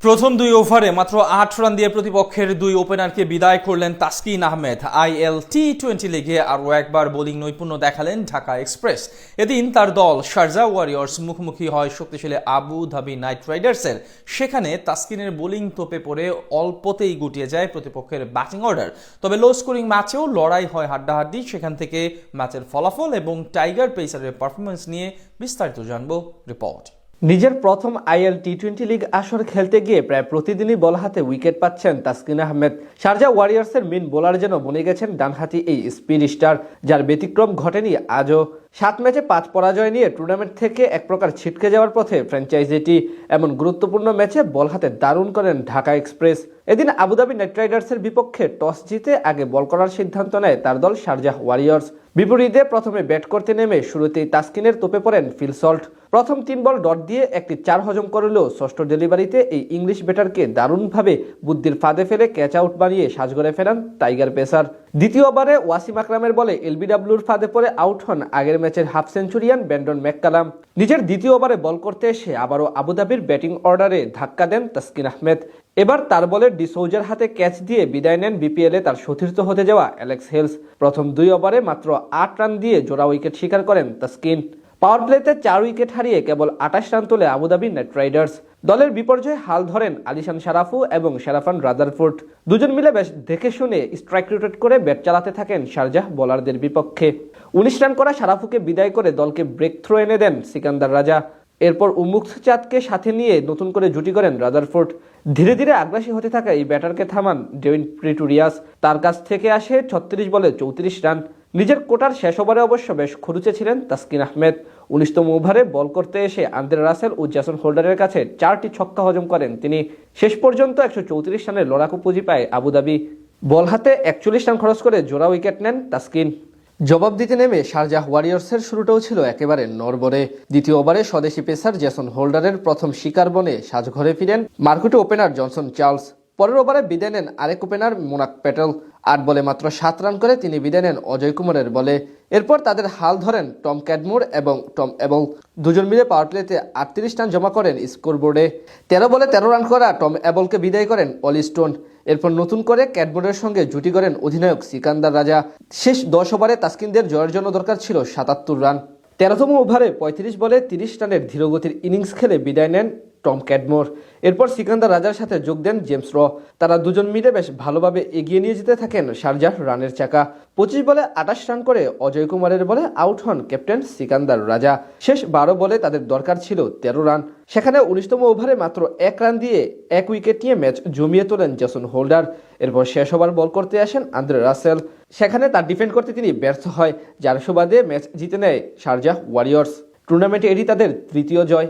প্রথম দুই ওভারে মাত্র ৮ রান দিয়ে প্রতিপক্ষের দুই ওপেনারকে বিদায় করলেন তাসকিন আহমেদ। আইএল টি-20 লিগে আরও একবার বোলিং নৈপুণ্য দেখালেন ঢাকা এক্সপ্রেস। এদিন তার দল শারজাহ ওয়ারিয়র্স মুখোমুখি হয় শক্তিশালী আবু ধাবি নাইট রাইডার্সের। সেখানে তাসকিনের বোলিং তোপে পড়ে অল্পতেই গুটিয়ে যায় প্রতিপক্ষের ব্যাটিং অর্ডার। তবে লো স্কোরিং ম্যাচেও লড়াই হয় হাড্ডাহাড্ডি। সেখান থেকে ম্যাচের ফলাফল এবং টাইগার পেসারের পারফরমেন্স নিয়ে বিস্তারিত জানব রিপোর্ট। নিজের প্রথম আইএল টি-20 লিগ আসর খেলতে গিয়ে প্রায় প্রতিদিনই বল হাতে উইকেট পাচ্ছেন তাসকিন আহমেদ। শারজাহ ওয়ারিয়র্সের মেন বোলার যেন বনে গেছেন ডানহাতি এই স্পিড স্টার, যার ব্যতিক্রম ঘটেনি আজও। 7 ম্যাচে 5 পরাজয় নিয়ে টুর্নামেন্ট থেকে এক প্রকার ছিটকে যাওয়ার পথে ফ্র্যাঞ্চাইজিটি। এমন গুরুত্বপূর্ণ ম্যাচে বল হাতে দারুণ করেন ঢাকা এক্সপ্রেস। এদিন আবুধাবি নাইট রাইডার্সের বিপক্ষে টস জিতে আগে বল করার সিদ্ধান্ত নেয় তার দল শারজাহ ওয়ারিয়র্স। বিপরীতে প্রথমে ব্যাট করতে নেমে শুরুতেই তাসকিনের তোপে পড়েন ফিল সল্ট। প্রথম 3 বল ডট দিয়ে একটি 4 হজম করলেও ষষ্ঠ ডেলিভারিতে এই ইংলিশ ব্যাটারকে দারুণভাবে বুদ্ধির ফাঁদে ফেলে ক্যাচ আউট বানিয়ে সাজঘরে ফেরান টাইগার পেসার। দ্বিতীয় ওভারে ওয়াসিম আকরামের বলে এলবিডব্লিউর ফাঁদে পড়ে আউট হন আগের ম্যাচের হাফ সেঞ্চুরিয়ান ব্রেন্ডন ম্যাককালাম। নিজের দ্বিতীয় ওভারে বল করতে এসে আবারও আবুধাবির ব্যাটিং অর্ডারে ধাক্কা দেন তাসকিন আহমেদ। এবার তার বলে ডিসৌজার হাতে ক্যাচ দিয়ে বিদায় নেন বিপিএলে তার সতীর্থ হতে যাওয়া অ্যালেক্স হেলস। প্রথম 2 ওভারে মাত্র 8 রান দিয়ে জোড়া উইকেট শিকার করেন তাসকিন। পাওয়ার প্লেতে 4 উইকেট হারিয়ে কেবল 28 রান তোলে আবুধাবি নাইট রাইডার্স। দলের বিপর্যয়ে হাল ধরেন আলিশান সারাফু এবং শেরাফান রাদারফোর্ড। দুজন মিলে বেশ দেখে শুনে স্ট্রাইক রোটেট করে ব্যাট চালাতে থাকেন শারজাহ বোলারদের বিপক্ষে। 19 রান করা সারাফুকে বিদায় করে দলকে ব্রেক থ্রো এনে দেন সিকান্দার রাজা। এরপর উন্মুক্ত চাঁদকে সাথে নিয়ে নতুন করে জুটি করেন রাদারফোর্ড। ধীরে ধীরে আগ্রাসী হতে থাকা এই ব্যাটারকে থামান ডেভিন প্রিটোরিয়াস। তার কাছ থেকে আসে 36 বলে 34 রান। নিজের কোটার শেষ ওভারে অবশ্য বেশ খরুচে ছিলেন তাসকিন আহমেদ। 19তম ওভারে বল করতে এসে আন্দ্রে রাসেল ও জেসন হোল্ডারের কাছে 4টি ছক্কা হজম করেন তিনি। শেষ পর্যন্ত 134 রানের লড়াকু পুঁজি পায় আবুধাবি। বল হাতে 41 রান খরচ করে জোড়া উইকেট নেন তাসকিন। জবাব দিতে নেমে শারজাহ ওয়ারিয়র্সের শুরুটাও ছিল একেবারে নড়বড়ে। দ্বিতীয় ওভারে স্বদেশি পেসার জেসন হোল্ডারের প্রথম শিকার বনে সাজঘরে ফিরেন মার্কুটে ওপেনার জনসন চার্লস। পরের ওভারে বিদায় নেন আরেক ওপেনার মোনাক প্যাটেল। 8 বলে মাত্র 7 রান করে তিনি বিদায় নেন অজয় কুমারের বলে। এরপর তাদের হাল ধরেন টম ক্যাডমোর এবং টম এবল। দুজন মিলে পাওয়ার প্লেতে 38 রান জমা করেন স্কোরবোর্ডে। 13 বলে 13 রান করা টম এবলকে বিদায় করেন অলি স্টোন। এরপর নতুন করে ক্যাডমোরের সঙ্গে জুটি করেন অধিনায়ক সিকান্দার রাজা। শেষ 10 ওভারে তাসকিনদের জয়ের জন্য দরকার ছিল 77 রান। 13তম ওভারে 35 বলে 30 রানের ধীরগতির ইনিংস খেলে বিদায় নেন টম ক্যাডমোর। এরপর সিকান্দার রাজার সাথে যোগ দেন জেমস র। তারা দুজন মিলে বেশ ভালোভাবে এগিয়ে নিয়ে যেতে থাকেন শারজাহ রানের চাকা। 25 বলে 28 রান করে অজয় কুমারের বলে আউট হন ক্যাপ্টেন সিকান্দার রাজা। শেষ 12 বলে তাদের দরকার ছিল 13 রান। সেখানে 19তম ওভারে মাত্র 1 রান দিয়ে 1 উইকেট নিয়ে ম্যাচ জমিয়ে তোলেন জেসন হোল্ডার। এরপর শেষ ওভার বল করতে আসেন আন্দ্রে রাসেল। সেখানে তার ডিফেন্ড করতে তিনি ব্যর্থ হয়, যার সুবাদে ম্যাচ জিতে নেয় শারজাহ ওয়ারিয়র্স। টুর্নামেন্টে এটি তাদের তৃতীয় জয়।